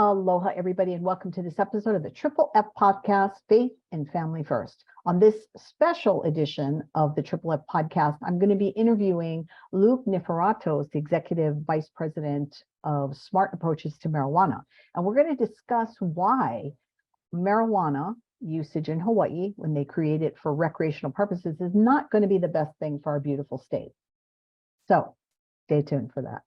Aloha, everybody, and welcome to this episode of the Triple F podcast, Faith and Family First. On this special edition of the Triple F podcast, I'm going to be interviewing Luke Niforatos, the Executive Vice President of Smart Approaches to Marijuana. And we're going to discuss why marijuana usage in Hawaii, when they create it for recreational purposes, is not going to be the best thing for our beautiful state. So stay tuned for that.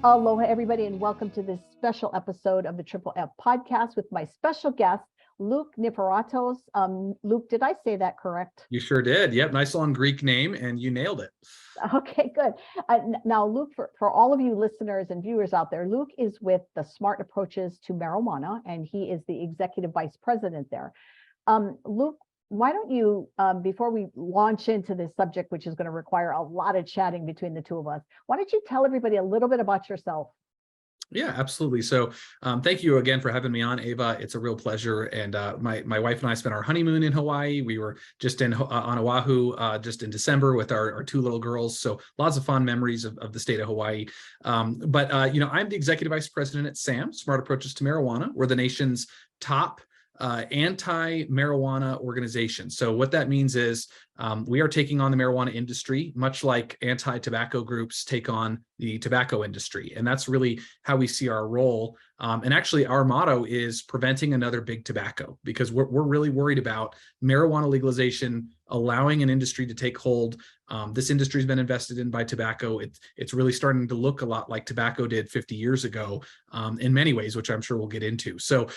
Aloha, everybody, and welcome to this special episode of the Triple F podcast with my special guest, Luke Niforatos. Luke, did I say that correct? You sure did. Yep. Nice long Greek name, and you nailed it. Okay, good. Now, Luke, for all of you listeners and viewers out there, Luke is with the Smart Approaches to Marijuana, and he is the Executive Vice President there. Luke, why don't you, before we launch into this subject, which is going to require a lot of chatting between the two of us, why don't you tell everybody a little bit about yourself? Yeah, absolutely. So thank you again for having me on, Eva. It's a real pleasure. And my wife and I spent our honeymoon in Hawaii. We were just on Oahu just in December with our two little girls. So lots of fond memories of the state of Hawaii. I'm the Executive Vice President at SAM, Smart Approaches to Marijuana. We're the nation's top anti-marijuana organization. So what that means is we are taking on the marijuana industry, much like anti-tobacco groups take on the tobacco industry. And that's really how we see our role. And actually, our motto is preventing another big tobacco, because we're really worried about marijuana legalization allowing an industry to take hold. This industry has been invested in by tobacco. It's really starting to look a lot like tobacco did 50 years ago in many ways, which I'm sure we'll get into. So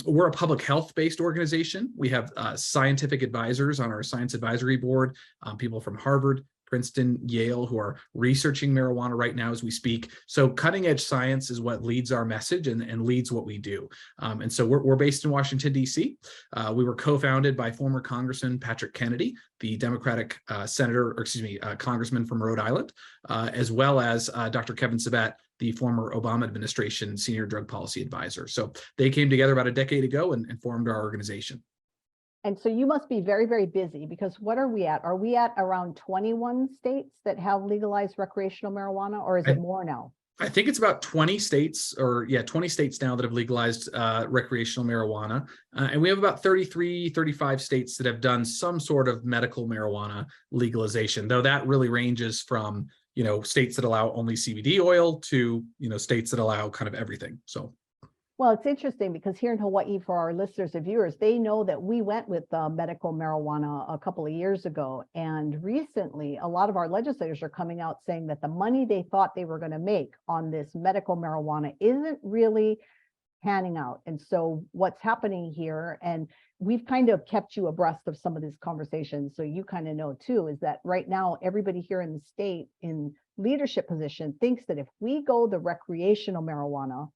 we're a public health-based organization. We have scientific advisors on our science advisory board, people from Harvard, Princeton, Yale, who are researching marijuana right now as we speak. So cutting edge science is what leads our message and leads what we do. And so we're based in Washington, D.C. We were co-founded by former Congressman Patrick Kennedy, the Democratic congressman from Rhode Island, as well as Dr. Kevin Sabet, the former Obama administration senior drug policy advisor. So they came together about a decade ago and formed our organization. And so you must be very, very busy, because what are we at? Are we at around 21 states that have legalized recreational marijuana, or is it more now? I think it's about 20 states, 20 states now that have legalized recreational marijuana. And we have about 33, 35 states that have done some sort of medical marijuana legalization, though that really ranges from, states that allow only CBD oil to, states that allow kind of everything. So. Well, it's interesting because here in Hawaii, for our listeners and viewers, they know that we went with medical marijuana a couple of years ago. And recently, a lot of our legislators are coming out saying that the money they thought they were going to make on this medical marijuana isn't really panning out. And so what's happening here, and we've kind of kept you abreast of some of these conversations, so you kind of know too, is that right now, everybody here in the state in leadership position thinks that if we go the recreational marijuana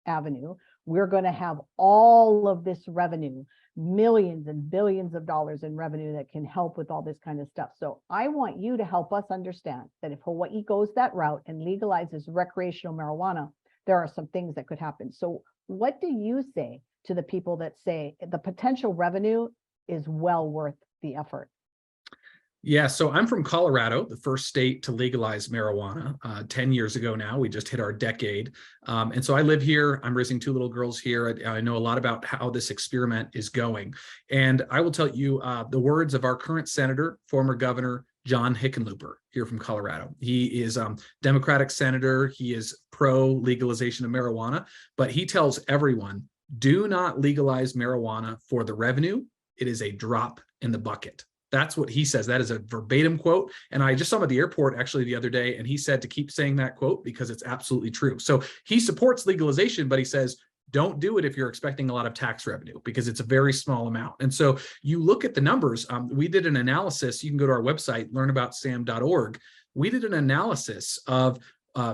avenue, we're going to have all of this revenue, millions and billions of dollars in revenue that can help with all this kind of stuff. So I want you to help us understand that if Hawaii goes that route and legalizes recreational marijuana, there are some things that could happen. So what do you say to the people that say the potential revenue is well worth the effort? Yeah, so I'm from Colorado, the first state to legalize marijuana 10 years ago now. We just hit our decade. And so I live here. I'm raising two little girls here. I know a lot about how this experiment is going. And I will tell you the words of our current senator, former governor, John Hickenlooper, here from Colorado. He is Democratic senator. He is pro-legalization of marijuana, but he tells everyone, do not legalize marijuana for the revenue. It is a drop in the bucket. That's what he says. That is a verbatim quote. And I just saw him at the airport actually the other day, and he said to keep saying that quote because it's absolutely true. So he supports legalization, but he says, don't do it if you're expecting a lot of tax revenue, because it's a very small amount. And so you look at the numbers. We did an analysis. You can go to our website, learnaboutsam.org. We did an analysis of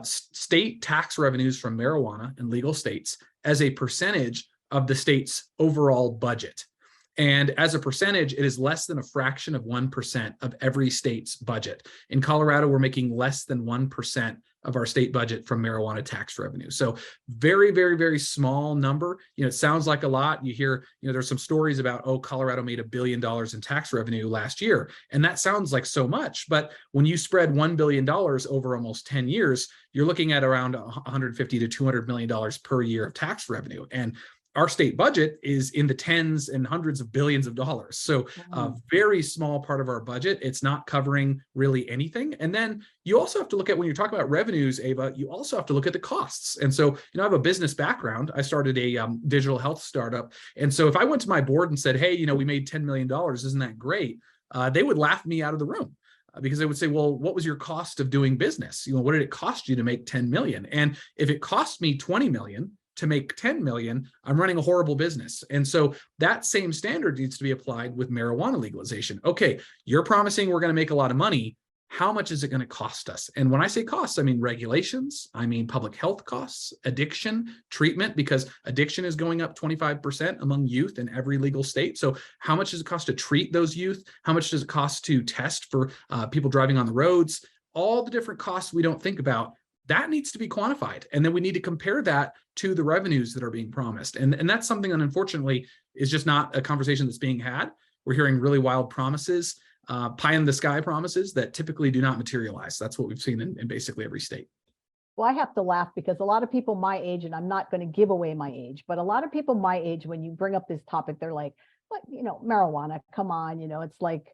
state tax revenues from marijuana in legal states as a percentage of the state's overall budget. And as a percentage, it is less than a fraction of 1% of every state's budget. In Colorado, we're making less than 1% of our state budget from marijuana tax revenue. So very, very, very small number. It sounds like a lot. You hear, there's some stories about, oh, Colorado made $1 billion in tax revenue last year. And that sounds like so much. But when you spread $1 billion over almost 10 years, you're looking at around $150 to $200 million per year of tax revenue. And our state budget is in the tens and hundreds of billions of dollars. So a very small part of our budget. It's not covering really anything. And then you also have to look at, when you're talking about revenues, Ava, you also have to look at the costs. And so, I have a business background. I started a digital health startup. And so if I went to my board and said, hey, we made $10 million, isn't that great? They would laugh me out of the room. Because they would say, well, what was your cost of doing business? What did it cost you to make 10 million? And if it cost me 20 million to make 10 million, I'm running a horrible business. And so that same standard needs to be applied with marijuana legalization. Okay, you're promising we're going to make a lot of money. How much is it going to cost us? And when I say costs, I mean regulations, I mean public health costs, addiction, treatment, because addiction is going up 25% among youth in every legal state. So how much does it cost to treat those youth? How much does it cost to test for people driving on the roads? All the different costs we don't think about, that needs to be quantified. And then we need to compare that to the revenues that are being promised. And that's something that unfortunately is just not a conversation that's being had. We're hearing really wild promises, pie in the sky promises that typically do not materialize. That's what we've seen in basically every state. Well, I have to laugh because a lot of people my age, and I'm not going to give away my age, but a lot of people my age, when you bring up this topic, they're like, what, marijuana, come on, it's like,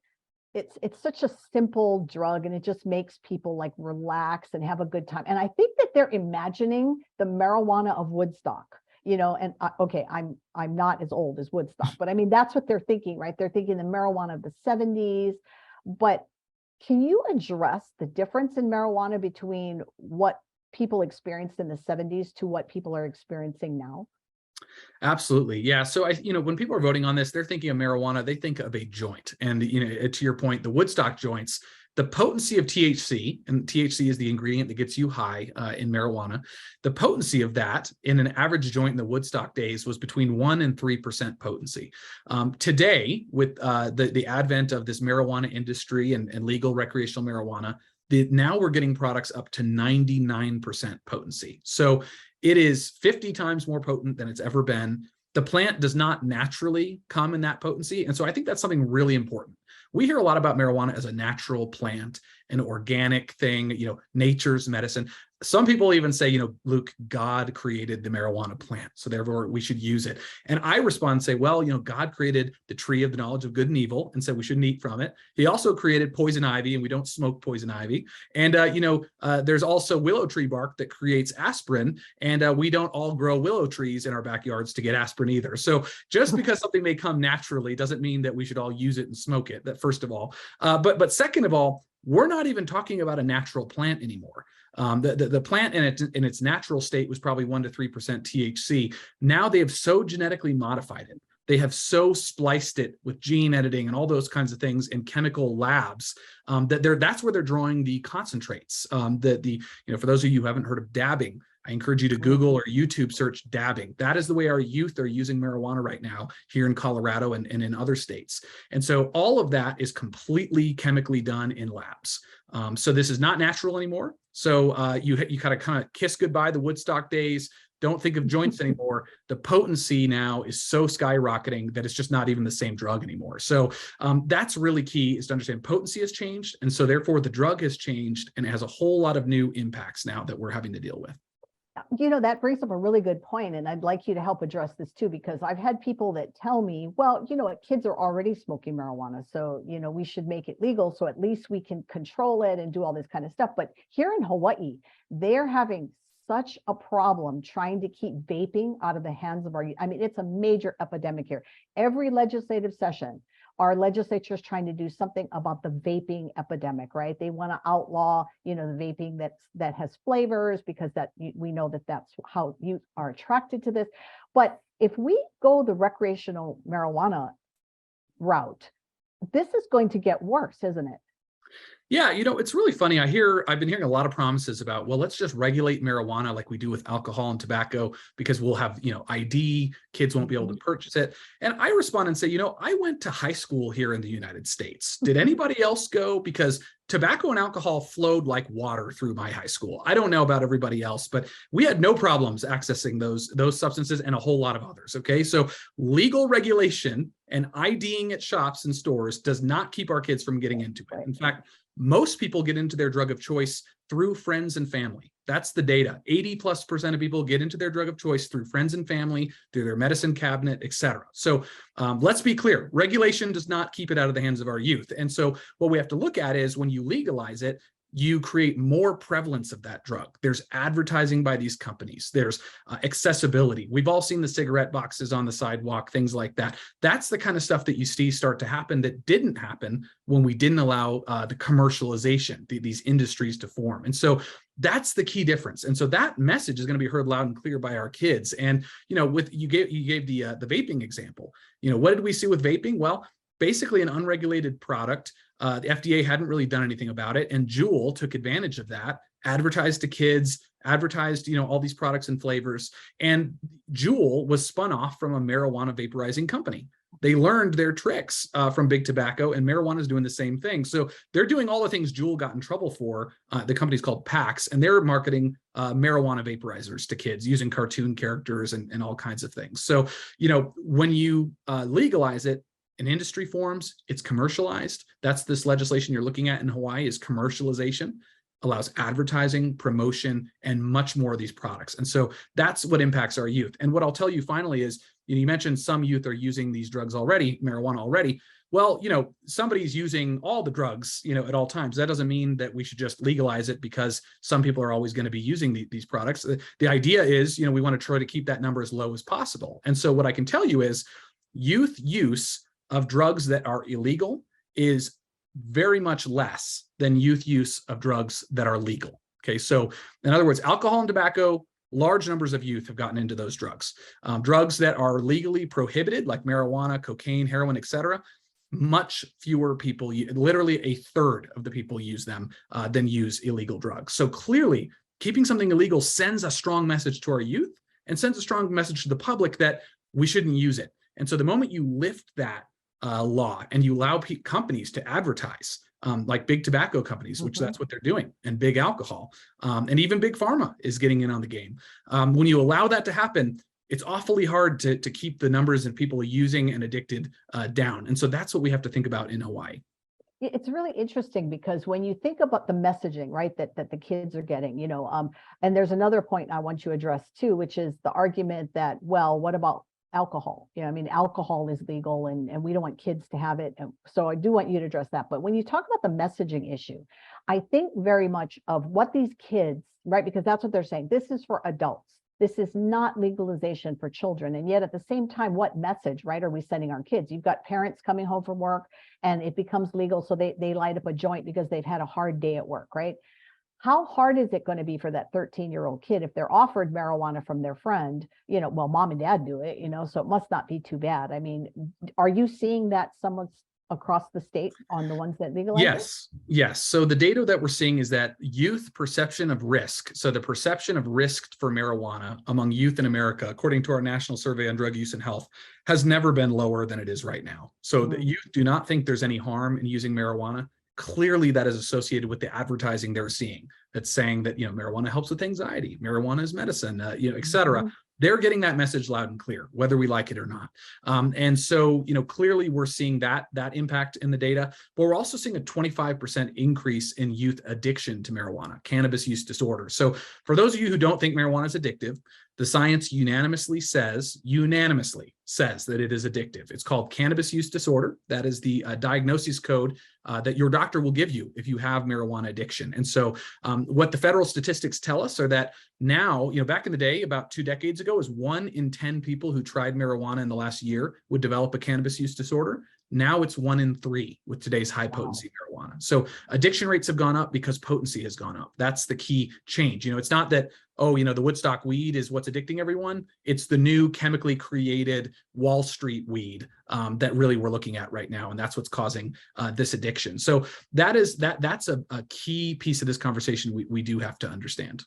it's such a simple drug and it just makes people like relax and have a good time. And I think that they're imagining the marijuana of Woodstock, and okay, I'm not as old as Woodstock, but I mean, that's what they're thinking, right? They're thinking the marijuana of the 70s. But can you address the difference in marijuana between what people experienced in the 70s to what people are experiencing now? Absolutely. Yeah. So when people are voting on this, they're thinking of marijuana, they think of a joint. And, to your point, the Woodstock joints, the potency of THC, and THC is the ingredient that gets you high in marijuana. The potency of that in an average joint in the Woodstock days was between 1% and 3% potency. Today, with the advent of this marijuana industry and legal recreational marijuana, now we're getting products up to 99% potency. So it is 50 times more potent than it's ever been. The plant does not naturally come in that potency. And so I think that's something really important. We hear a lot about marijuana as a natural plant, an organic thing, nature's medicine. Some people even say, Luke, God created the marijuana plant, so therefore we should use it. And I respond and say, well, God created the tree of the knowledge of good and evil and said we shouldn't eat from it. He also created poison ivy, and we don't smoke poison ivy. And, there's also willow tree bark that creates aspirin, and we don't all grow willow trees in our backyards to get aspirin either. So just because something may come naturally doesn't mean that we should all use it and smoke it, that first of all. But second of all, we're not even talking about a natural plant anymore. The plant in its natural state was probably 1% to 3% THC. Now they have so genetically modified it. They have so spliced it with gene editing and all those kinds of things in chemical labs that's where they're drawing the concentrates. For those of you who haven't heard of dabbing, I encourage you to Google or YouTube search dabbing. That is the way our youth are using marijuana right now here in Colorado and in other states. And so all of that is completely chemically done in labs. So this is not natural anymore. So you kind of kiss goodbye the Woodstock days. Don't think of joints anymore. The potency now is so skyrocketing that it's just not even the same drug anymore. So that's really key, is to understand potency has changed. And so therefore the drug has changed and it has a whole lot of new impacts now that we're having to deal with. That brings up a really good point, and I'd like you to help address this too, because I've had people that tell me, well, kids are already smoking marijuana, so, we should make it legal so at least we can control it and do all this kind of stuff. But here in Hawaii, they're having such a problem trying to keep vaping out of the hands of our youth. I mean, it's a major epidemic here. Every legislative session, our legislature is trying to do something about the vaping epidemic, right? They want to outlaw, the vaping that has flavors, because we know that's how you are attracted to this. But if we go the recreational marijuana route, this is going to get worse, isn't it? Yeah, it's really funny. I've been hearing a lot of promises about, well, let's just regulate marijuana like we do with alcohol and tobacco because we'll have, ID, kids won't be able to purchase it. And I respond and say, I went to high school here in the United States. Did anybody else go? Because tobacco and alcohol flowed like water through my high school. I don't know about everybody else, but we had no problems accessing those substances and a whole lot of others. Okay, so legal regulation and IDing at shops and stores does not keep our kids from getting into it. In fact, most people get into their drug of choice through friends and family. That's the data. 80+% of people get into their drug of choice through friends and family, through their medicine cabinet, et cetera. So let's be clear, regulation does not keep it out of the hands of our youth. And so what we have to look at is when you legalize it, you create more prevalence of that drug. There's advertising by these companies. There's accessibility. We've all seen the cigarette boxes on the sidewalk, things like that. That's the kind of stuff that you see start to happen that didn't happen when we didn't allow the commercialization, these industries to form. And so that's the key difference. And so that message is going to be heard loud and clear by our kids. And, with you gave the vaping example. What did we see with vaping? Well, basically an unregulated product. The FDA hadn't really done anything about it. And Juul took advantage of that, advertised to kids, advertised, all these products and flavors. And Juul was spun off from a marijuana vaporizing company. They learned their tricks from big tobacco, and marijuana is doing the same thing. So they're doing all the things Juul got in trouble for. The company's called PAX, and they're marketing marijuana vaporizers to kids using cartoon characters and all kinds of things. So, when you legalize it, an industry forms, it's commercialized. That's this legislation you're looking at in Hawaii is commercialization, allows advertising, promotion, and much more of these products. And so that's what impacts our youth. And what I'll tell you finally is, you mentioned some youth are using these drugs already, marijuana already. Well, somebody's using all the drugs, at all times. That doesn't mean that we should just legalize it because some people are always going to be using these products. The idea is, we want to try to keep that number as low as possible. And so what I can tell you is youth use of drugs that are illegal is very much less than youth use of drugs that are legal. Okay, so in other words, alcohol and tobacco, large numbers of youth have gotten into those drugs. Drugs that are legally prohibited, like marijuana, cocaine, heroin, etc., much fewer people, literally a third of the people use them than use illegal drugs. So clearly, keeping something illegal sends a strong message to our youth and sends a strong message to the public that we shouldn't use it. And so the moment you lift that law and you allow companies to advertise, like big tobacco companies, which that's what they're doing, and big alcohol, and even big pharma is getting in on the game. When you allow that to happen, it's awfully hard to keep the numbers of people using and addicted down. And so that's what we have to think about in Hawaii. It's really interesting because when you think about the messaging, right, that the kids are getting, and there's another point I want you to address too, which is the argument that, well, what about alcohol? Alcohol is legal and we don't want kids to have it. And so I do want you to address that. But when you talk about the messaging issue, I think very much of what these kids, right, because that's what they're saying. This is for adults. This is not legalization for children. And yet at the same time, what message, right, are we sending our kids? You've got parents coming home from work and it becomes legal. So they light up a joint because they've had a hard day at work, right? How hard is it going to be for that 13-year-old kid if they're offered marijuana from their friend, well, mom and dad do it, so it must not be too bad. I mean, are you seeing that somewhat across the state on the ones that legalize? Yes. So the data that we're seeing is that youth perception of risk. So the perception of risk for marijuana among youth in America, according to our National Survey on Drug Use and Health, has never been lower than it is right now. So the youth do not think there's any harm in using marijuana. Clearly that is associated with the advertising they're seeing that's saying that, marijuana helps with anxiety, marijuana is medicine, et cetera. They're getting that message loud and clear, whether we like it or not. And so, clearly we're seeing that impact in the data, but we're also seeing a 25% increase in youth addiction to marijuana, cannabis use disorder. So for those of you who don't think marijuana is addictive, the science unanimously says that it is addictive. It's called cannabis use disorder. That is the diagnosis code that your doctor will give you if you have marijuana addiction. And so what the federal statistics tell us are that now, back in the day, about 2 decades ago, is 1 in 10 people who tried marijuana in the last year would develop a cannabis use disorder. Now it's 1 in 3 with today's high potency marijuana. So addiction rates have gone up because potency has gone up. That's the key change. You know, it's not that, oh, you know, the Woodstock weed is what's addicting everyone. It's the new chemically created Wall Street weed that really we're looking at right now. And that's what's causing this addiction. So that's a key piece of this conversation we do have to understand.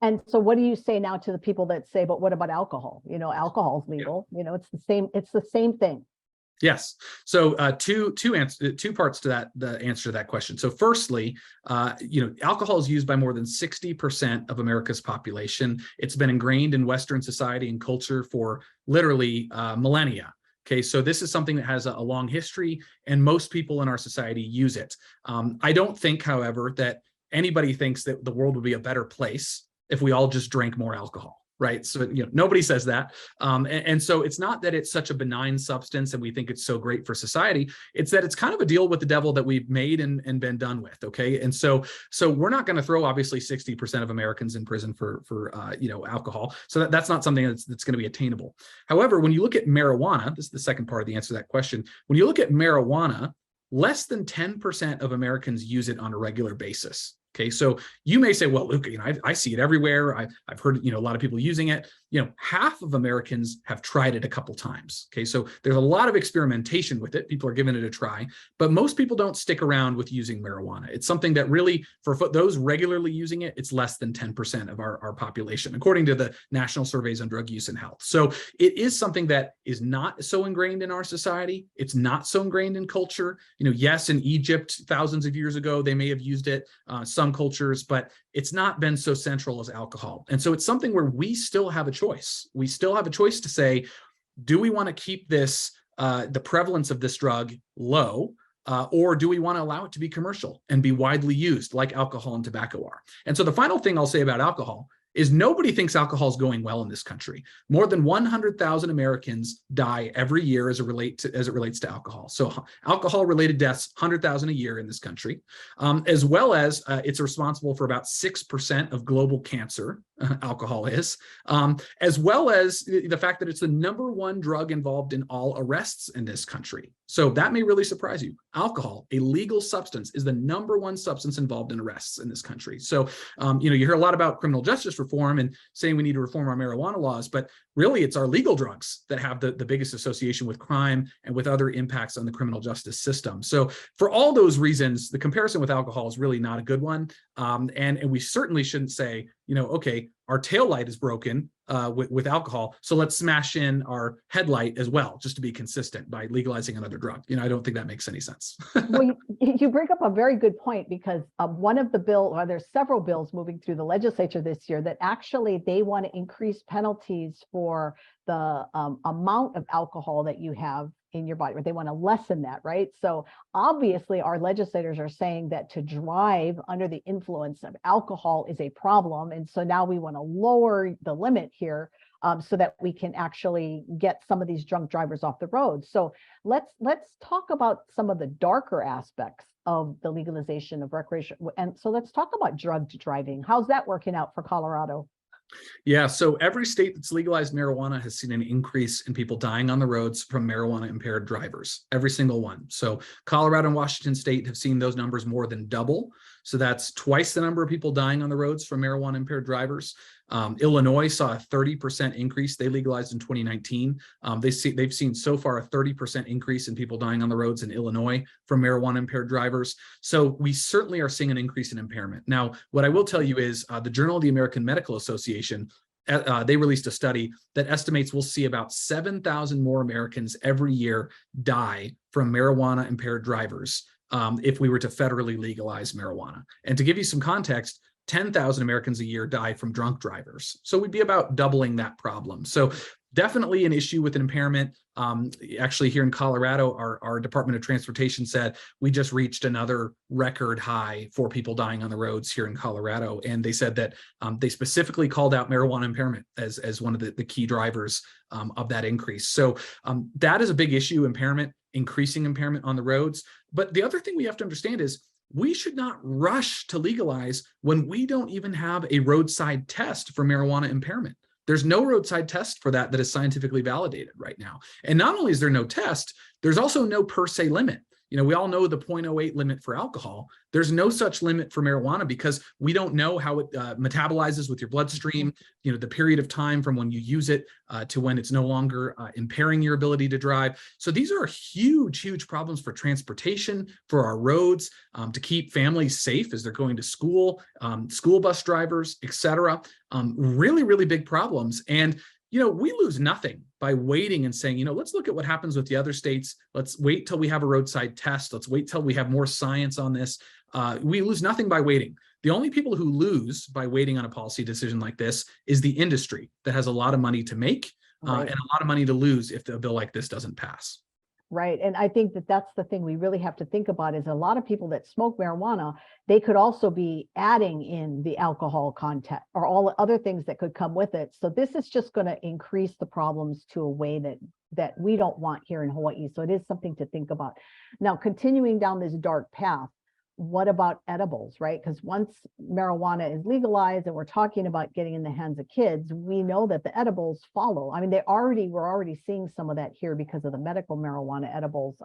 And so what do you say now to the people that say, but what about alcohol? You know, alcohol's legal, you know, it's the same thing. Yes. So two parts to that, the answer to that question. So firstly, you know, alcohol is used by more than 60% of America's population. It's been ingrained in Western society and culture for literally millennia. Okay, so this is something that has a long history, and most people in our society use it. I don't think, however, that anybody thinks that the world would be a better place if we all just drank more alcohol. Right. So, you know, nobody says that. And so it's not that it's such a benign substance and we think it's so great for society. It's that it's kind of a deal with the devil that we've made and been done with. OK. And so we're not going to throw obviously 60% of Americans in prison for you know, alcohol. So that's not something that's going to be attainable. However, when you look at marijuana, this is the second part of the answer to that question. When you look at marijuana, less than 10% of Americans use it on a regular basis. Okay, so you may say, well, Luke, you know, I see it everywhere. I've heard, you know, a lot of people using it. You know, half of Americans have tried it a couple times. Okay, so there's a lot of experimentation with it. People are giving it a try, but most people don't stick around with using marijuana. It's something that really, for those regularly using it, it's less than 10% of our population, according to the National Surveys on Drug Use and Health. So it is something that is not so ingrained in our society. It's not so ingrained in culture. You know, yes, in Egypt, thousands of years ago, they may have used it. Some cultures, but it's not been so central as alcohol. And so it's something where we still have a choice. We still have a choice to say, do we want to keep this, the prevalence of this drug low, or do we want to allow it to be commercial and be widely used like alcohol and tobacco are? And so the final thing I'll say about alcohol is nobody thinks alcohol is going well in this country. More than 100,000 Americans die every year as it relates to alcohol. So alcohol-related deaths, 100,000 a year in this country, as well as it's responsible for about 6% of global cancer. Alcohol is, as well as the fact that it's the #1 drug involved in all arrests in this country. So that may really surprise you. Alcohol, a legal substance, is the #1 substance involved in arrests in this country. So, you know, you hear a lot about criminal justice reform and saying we need to reform our marijuana laws, but really it's our legal drugs that have the biggest association with crime and with other impacts on the criminal justice system. So for all those reasons, the comparison with alcohol is really not a good one. And we certainly shouldn't say, you know, okay, our taillight is broken with alcohol, so let's smash in our headlight as well, just to be consistent by legalizing another drug. You know, I don't think that makes any sense. Well, you bring up a very good point, because one of the there's several bills moving through the legislature this year that actually they want to increase penalties for the amount of alcohol that you have in your body, or they want to lessen that, right? So obviously our legislators are saying that to drive under the influence of alcohol is a problem. And so now we want to lower the limit here so that we can actually get some of these drunk drivers off the road. So let's talk about some of the darker aspects of the legalization of recreation. And so let's talk about drugged driving. How's that working out for Colorado? Yeah, so every state that's legalized marijuana has seen an increase in people dying on the roads from marijuana impaired drivers, every single one. So Colorado and Washington State have seen those numbers more than double. So that's twice the number of people dying on the roads from marijuana impaired drivers. Illinois saw a 30% increase. They legalized in 2019. They've seen so far a 30% increase in people dying on the roads in Illinois from marijuana impaired drivers. So we certainly are seeing an increase in impairment. Now, what I will tell you is the Journal of the American Medical Association, they released a study that estimates we'll see about 7,000 more Americans every year die from marijuana impaired drivers if we were to federally legalize marijuana. And to give you some context, 10,000 Americans a year die from drunk drivers. So we'd be about doubling that problem. So definitely an issue with impairment. Actually, here in Colorado, our Department of Transportation said we just reached another record high for people dying on the roads here in Colorado. And they said that they specifically called out marijuana impairment as one of the key drivers of that increase. So that is a big issue, impairment, increasing impairment on the roads. But the other thing we have to understand is we should not rush to legalize when we don't even have a roadside test for marijuana impairment. There's no roadside test for that is scientifically validated right now. And not only is there no test, there's also no per se limit. We all know the 0.08 limit for alcohol. There's no such limit for marijuana because we don't know how it metabolizes with your bloodstream, the period of time from when you use it to when it's no longer impairing your ability to drive. So these are huge, huge problems for transportation, for our roads, to keep families safe as they're going to school, school bus drivers, et cetera. Really, really big problems. And we lose nothing by waiting and saying, let's look at what happens with the other states. Let's wait till we have a roadside test. Let's wait till we have more science on this. We lose nothing by waiting. The only people who lose by waiting on a policy decision like this is the industry that has a lot of money to make and a lot of money to lose if a bill like this doesn't pass. Right. And I think that that's the thing we really have to think about is a lot of people that smoke marijuana, they could also be adding in the alcohol content or all the other things that could come with it. So this is just going to increase the problems to a way that we don't want here in Hawaii. So it is something to think about. Now, continuing down this dark path, what about edibles, right? Because once marijuana is legalized and we're talking about getting in the hands of kids, we know that the edibles follow. I mean, we're already seeing some of that here because of the medical marijuana edibles,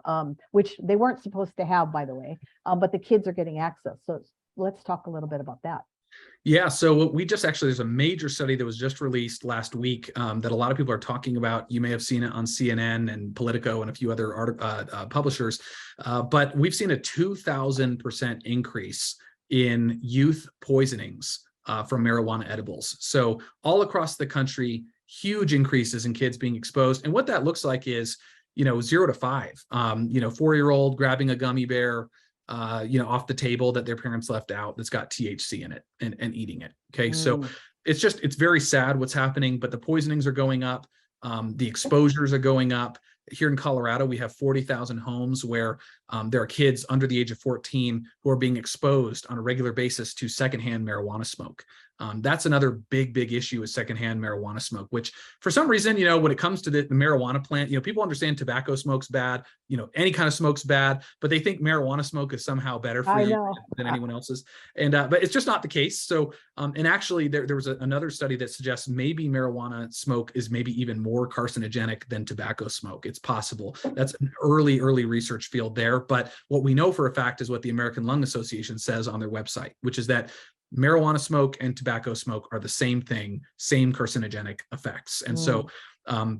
which they weren't supposed to have, by the way, but the kids are getting access. So let's talk a little bit about that. Yeah, so there's a major study that was just released last week that a lot of people are talking about. You may have seen it on CNN and Politico and a few other publishers, but we've seen a 2,000% increase in youth poisonings from marijuana edibles. So all across the country, huge increases in kids being exposed. And what that looks like is, 0 to 5, 4-year-old grabbing a gummy bear, off the table that their parents left out that's got THC in it and eating it. Okay. So it's very sad what's happening, but the poisonings are going up. The exposures are going up. Here in Colorado, we have 40,000 homes where there are kids under the age of 14 who are being exposed on a regular basis to secondhand marijuana smoke. That's another big issue is secondhand marijuana smoke, which for some reason, when it comes to the marijuana plant, people understand tobacco smoke's bad, any kind of smoke's bad, but they think marijuana smoke is somehow better for you than anyone else's. And but it's just not the case. So and actually there was another study that suggests maybe marijuana smoke is maybe even more carcinogenic than tobacco smoke. It's possible. That's an early research field there. But what we know for a fact is what the American Lung Association says on their website, which is that marijuana smoke and tobacco smoke are the same thing, same carcinogenic effects. And so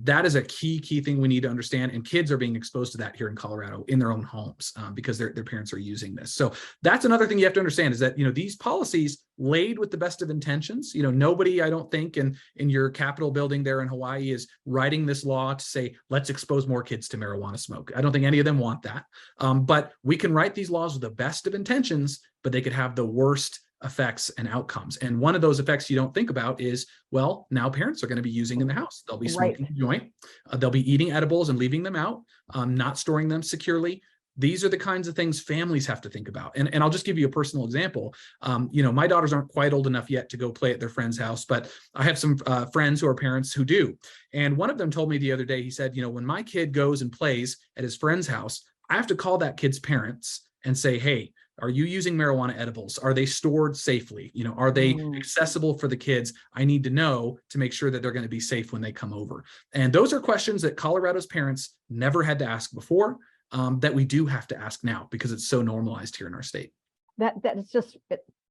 that is a key thing we need to understand. And kids are being exposed to that here in Colorado in their own homes because their parents are using this. So that's another thing you have to understand is that, these policies laid with the best of intentions, nobody, I don't think in your Capitol building there in Hawaii is writing this law to say, let's expose more kids to marijuana smoke. I don't think any of them want that. But we can write these laws with the best of intentions, but they could have the worst effects and outcomes. And one of those effects you don't think about is, well, now parents are going to be using in the house. They'll be smoking a joint. They'll be eating edibles and leaving them out, not storing them securely. These are the kinds of things families have to think about. And I'll just give you a personal example. My daughters aren't quite old enough yet to go play at their friend's house, but I have some friends who are parents who do. And one of them told me the other day, he said, when my kid goes and plays at his friend's house, I have to call that kid's parents and say, hey, are you using marijuana edibles? Are they stored safely? Are they accessible for the kids? I need to know to make sure that they're going to be safe when they come over. And those are questions that Colorado's parents never had to ask before, that we do have to ask now because it's so normalized here in our state. That is just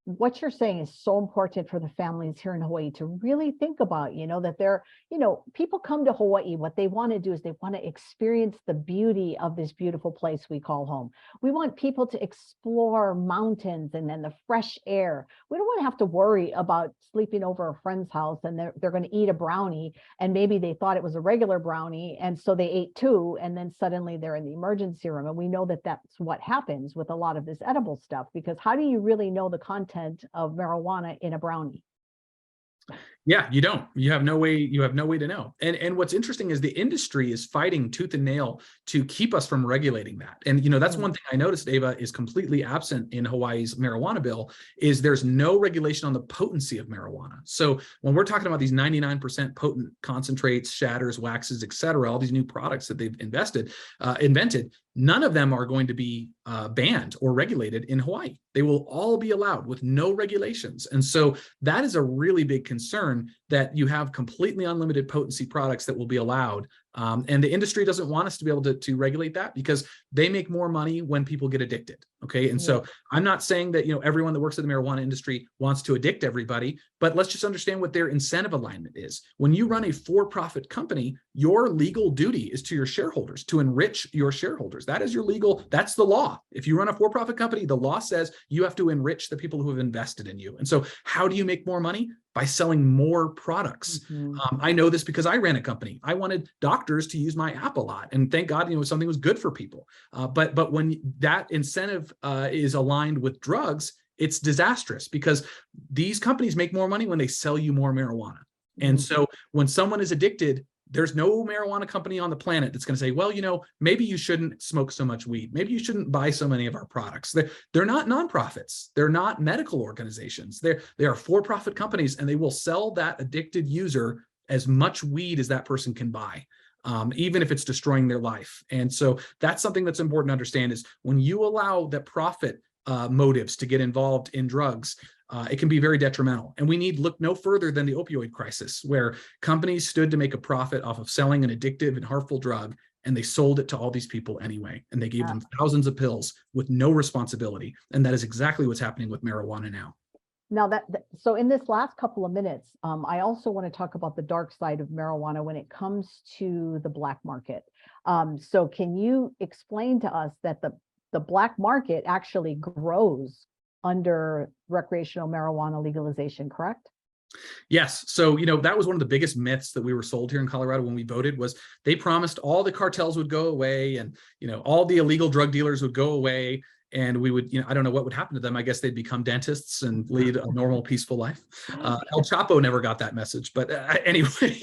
what you're saying is so important for the families here in Hawaii to really think about, that they're, people come to Hawaii, what they want to do is they want to experience the beauty of this beautiful place we call home. We want people to explore mountains and then the fresh air. We don't want to have to worry about sleeping over a friend's house and they're going to eat a brownie and maybe they thought it was a regular brownie and so they ate two and then suddenly they're in the emergency room. And we know that that's what happens with a lot of this edible stuff, because how do you really know the content of marijuana in a brownie? Yeah, you don't. You have no way to know. And what's interesting is the industry is fighting tooth and nail to keep us from regulating that. And that's one thing I noticed, Eva, is completely absent in Hawaii's marijuana bill is there's no regulation on the potency of marijuana. So when we're talking about these 99% potent concentrates, shatters, waxes, et cetera, all these new products that they've invented, none of them are going to be banned or regulated in Hawaii. They will all be allowed with no regulations. And so that is a really big concern that you have completely unlimited potency products that will be allowed. And the industry doesn't want us to be able to regulate that because they make more money when people get addicted. Okay. And so I'm not saying that, everyone that works in the marijuana industry wants to addict everybody, but let's just understand what their incentive alignment is. When you run a for-profit company, your legal duty is to your shareholders, to enrich your shareholders. That is your legal, that's the law. If you run a for-profit company, the law says you have to enrich the people who have invested in you. And so how do you make more money? By selling more products. I know this because I ran a company. I wanted doctors to use my app a lot, and thank God, something was good for people. But when that incentive is aligned with drugs, it's disastrous because these companies make more money when they sell you more marijuana. And so when someone is addicted, there's no marijuana company on the planet that's going to say, well, maybe you shouldn't smoke so much weed. Maybe you shouldn't buy so many of our products. They're not nonprofits. They're not medical organizations. They are for-profit companies, and they will sell that addicted user as much weed as that person can buy, even if it's destroying their life. And so that's something that's important to understand is when you allow the profit motives to get involved in drugs, it can be very detrimental. And we need look no further than the opioid crisis, where companies stood to make a profit off of selling an addictive and harmful drug, and they sold it to all these people anyway. And they gave them thousands of pills with no responsibility. And that is exactly what's happening with marijuana now. Now so in this last couple of minutes, I also want to talk about the dark side of marijuana when it comes to the black market. So can you explain to us that the black market actually grows under recreational marijuana legalization, correct? Yes. So, that was one of the biggest myths that we were sold here in Colorado when we voted was they promised all the cartels would go away and, all the illegal drug dealers would go away. And we would, I don't know what would happen to them. I guess they'd become dentists and lead a normal, peaceful life. El Chapo never got that message, but anyway.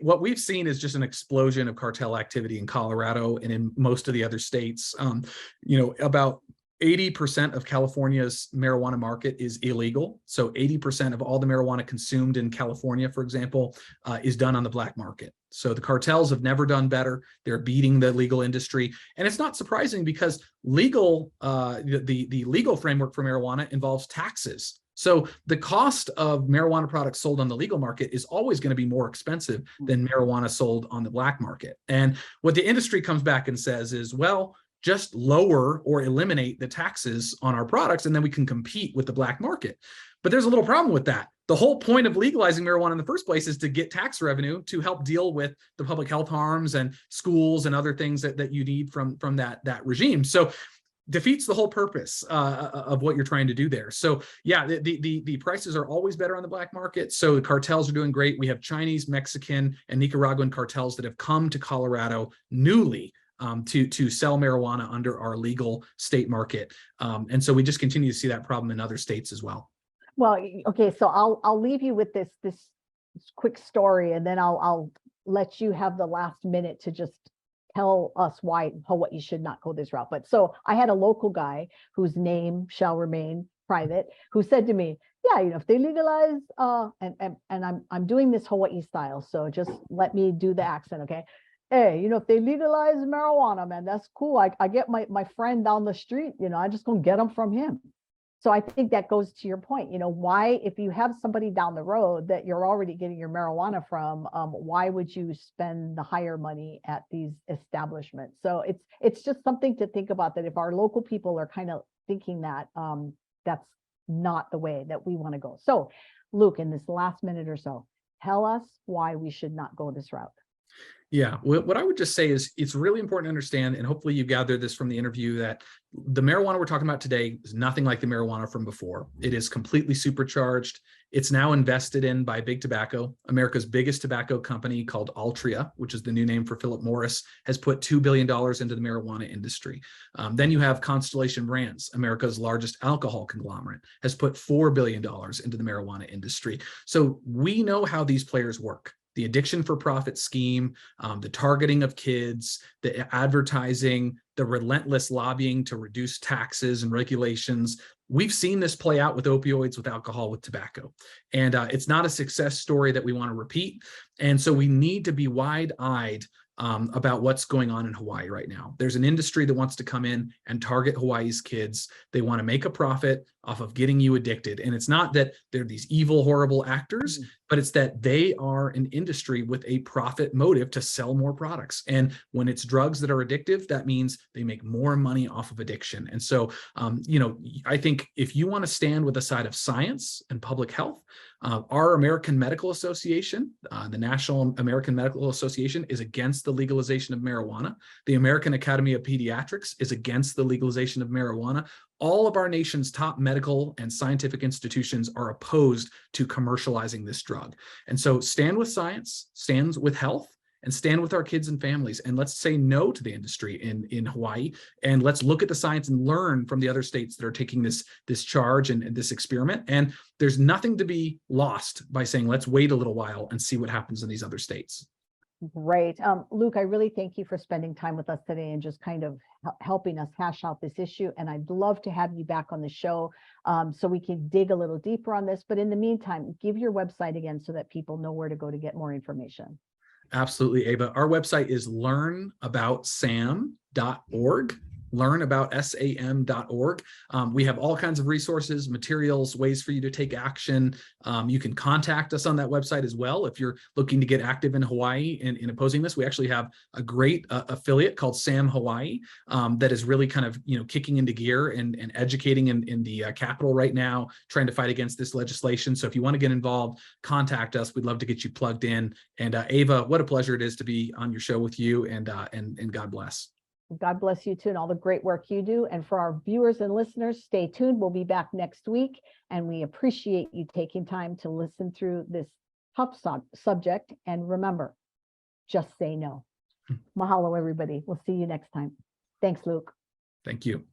What we've seen is just an explosion of cartel activity in Colorado and in most of the other states. About 80% of California's marijuana market is illegal. So 80% of all the marijuana consumed in California, for example, is done on the black market. So the cartels have never done better. They're beating the legal industry. And it's not surprising because the legal framework for marijuana involves taxes. So the cost of marijuana products sold on the legal market is always going to be more expensive than marijuana sold on the black market. And what the industry comes back and says is, well, just lower or eliminate the taxes on our products, and then we can compete with the black market. But there's a little problem with that. The whole point of legalizing marijuana in the first place is to get tax revenue to help deal with the public health harms and schools and other things that you need from that regime. So defeats the whole purpose of what you're trying to do there. So yeah, the prices are always better on the black market. So the cartels are doing great. We have Chinese, Mexican, and Nicaraguan cartels that have come to Colorado newly to sell marijuana under our legal state market. And so we just continue to see that problem in other states as well. Well, okay, so I'll leave you with this quick story, and then I'll let you have the last minute to just tell us why Hawaii should not go this route. But so I had a local guy whose name shall remain private, who said to me, yeah, if they legalize, and I'm doing this Hawaii style, so just let me do the accent, okay? Hey, if they legalize marijuana, man, that's cool. I get my friend down the street, I just gonna get them from him. So I think that goes to your point, why, if you have somebody down the road that you're already getting your marijuana from, why would you spend the higher money at these establishments? So it's just something to think about, that if our local people are kind of thinking that, that's not the way that we want to go. So Luke, in this last minute or so, tell us why we should not go this route. Yeah, what I would just say is it's really important to understand, and hopefully you gathered this from the interview, that the marijuana we're talking about today is nothing like the marijuana from before. It is completely supercharged. It's now invested in by Big Tobacco. America's biggest tobacco company, called Altria, which is the new name for Philip Morris, has put $2 billion into the marijuana industry. Then you have Constellation Brands, America's largest alcohol conglomerate, has put $4 billion into the marijuana industry. So we know how these players work. The addiction for profit scheme, the targeting of kids, the advertising, the relentless lobbying to reduce taxes and regulations. We've seen this play out with opioids, with alcohol, with tobacco. And it's not a success story that we want to repeat. And so we need to be wide-eyed about what's going on in Hawaii right now. There's an industry that wants to come in and target Hawaii's kids. They want to make a profit off of getting you addicted. And it's not that they're these evil, horrible actors, but it's that they are an industry with a profit motive to sell more products. And when it's drugs that are addictive, that means they make more money off of addiction. And so, I think if you want to stand with the side of science and public health, our American Medical Association, the National American Medical Association, is against the legalization of marijuana. The American Academy of Pediatrics is against the legalization of marijuana. All of our nation's top medical and scientific institutions are opposed to commercializing this drug. And so stand with science, stand with health, and stand with our kids and families. And let's say no to the industry in Hawaii. And let's look at the science and learn from the other states that are taking this charge and this experiment. And there's nothing to be lost by saying, let's wait a little while and see what happens in these other states. Great. Luke, I really thank you for spending time with us today and just kind of helping us hash out this issue. And I'd love to have you back on the show so we can dig a little deeper on this. But in the meantime, give your website again so that people know where to go to get more information. Absolutely, Ava. Our website is learnaboutsam.org. learnaboutsam.org. We have all kinds of resources, materials, ways for you to take action. You can contact us on that website as well if you're looking to get active in Hawaii in opposing this. We actually have a great affiliate called SAM Hawaii that is really kind of kicking into gear and educating in the capital right now, trying to fight against this legislation. So if you want to get involved, contact us. We'd love to get you plugged in. And Ava, what a pleasure it is to be on your show with you. And God bless. God bless you too, and all the great work you do. And for our viewers and listeners, stay tuned. We'll be back next week. And we appreciate you taking time to listen through this tough subject. And remember, just say no. Mahalo, everybody. We'll see you next time. Thanks, Luke. Thank you.